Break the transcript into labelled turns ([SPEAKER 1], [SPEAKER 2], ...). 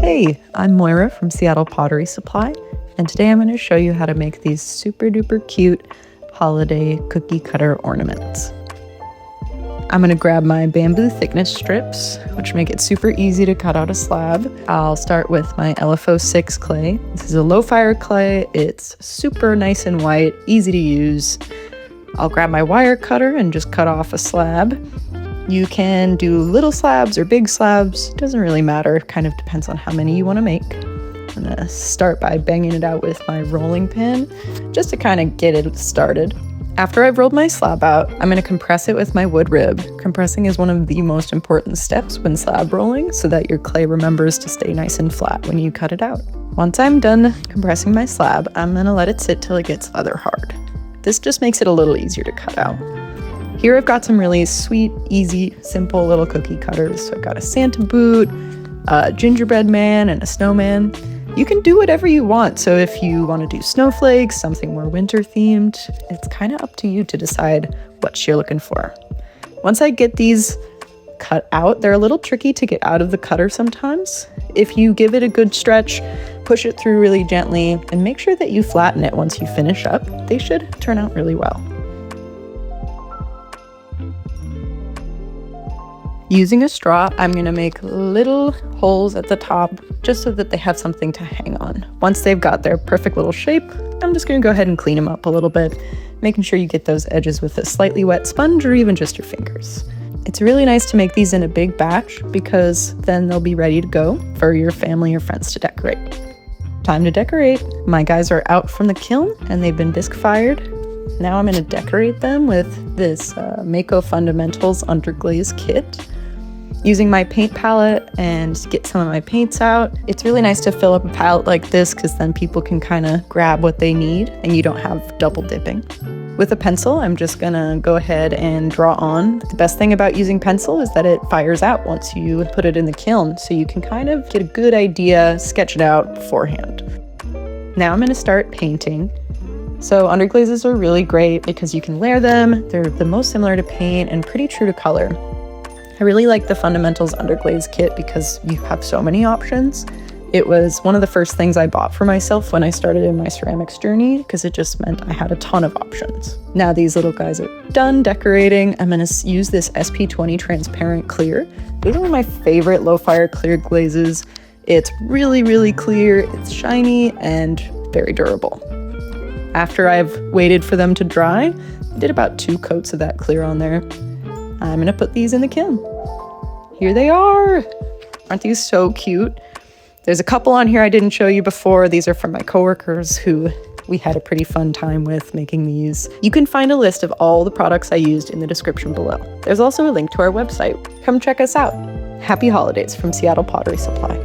[SPEAKER 1] Hey, I'm Moira from Seattle Pottery Supply, and today I'm going to show you how to make these super duper cute holiday cookie cutter ornaments. I'm going to grab my bamboo thickness strips, which make it super easy to cut out a slab. I'll start with my LFO 6 clay. This is a low fire clay. It's super nice and white, easy to use. I'll grab my wire cutter and just cut off a slab. You can do little slabs or big slabs, doesn't really matter, kind of depends on how many you want to make. I'm gonna start by banging it out with my rolling pin, just to kind of get it started. After I've rolled my slab out, I'm gonna compress it with my wood rib. Compressing is one of the most important steps when slab rolling, so that your clay remembers to stay nice and flat when you cut it out. Once I'm done compressing my slab, I'm gonna let it sit till it gets leather hard. This just makes it a little easier to cut out. Here I've got some really sweet, easy, simple little cookie cutters. So I've got a Santa boot, a gingerbread man, and a snowman. You can do whatever you want. So if you want to do snowflakes, something more winter themed, it's kind of up to you to decide what you're looking for. Once I get these cut out, they're a little tricky to get out of the cutter sometimes. If you give it a good stretch, push it through really gently, and make sure that you flatten it once you finish up, they should turn out really well. Using a straw, I'm going to make little holes at the top just so that they have something to hang on. Once they've got their perfect little shape, I'm just going to go ahead and clean them up a little bit, making sure you get those edges with a slightly wet sponge or even just your fingers. It's really nice to make these in a big batch because then they'll be ready to go for your family or friends to decorate. Time to decorate. My guys are out from the kiln and they've been bisque fired. Now I'm going to decorate them with this Mako Fundamentals Underglaze kit. Using my paint palette and get some of my paints out. It's really nice to fill up a palette like this because then people can kind of grab what they need and you don't have double dipping. With a pencil, I'm just gonna go ahead and draw on. The best thing about using pencil is that it fires out once you put it in the kiln, so you can kind of get a good idea, sketch it out beforehand. Now I'm gonna start painting. So underglazes are really great because you can layer them. They're the most similar to paint and pretty true to color. I really like the Fundamentals Underglaze kit because you have so many options. It was one of the first things I bought for myself when I started in my ceramics journey because it just meant I had a ton of options. Now these little guys are done decorating. I'm going to use this SP20 transparent clear. These are one of my favorite low fire clear glazes. It's really, really clear, it's shiny, and very durable. After I've waited for them to dry, I did about 2 coats of that clear on there. I'm gonna put these in the kiln. Here they are. Aren't these so cute? There's a couple on here I didn't show you before. These are from my coworkers who we had a pretty fun time with making these. You can find a list of all the products I used in the description below. There's also a link to our website. Come check us out. Happy holidays from Seattle Pottery Supply.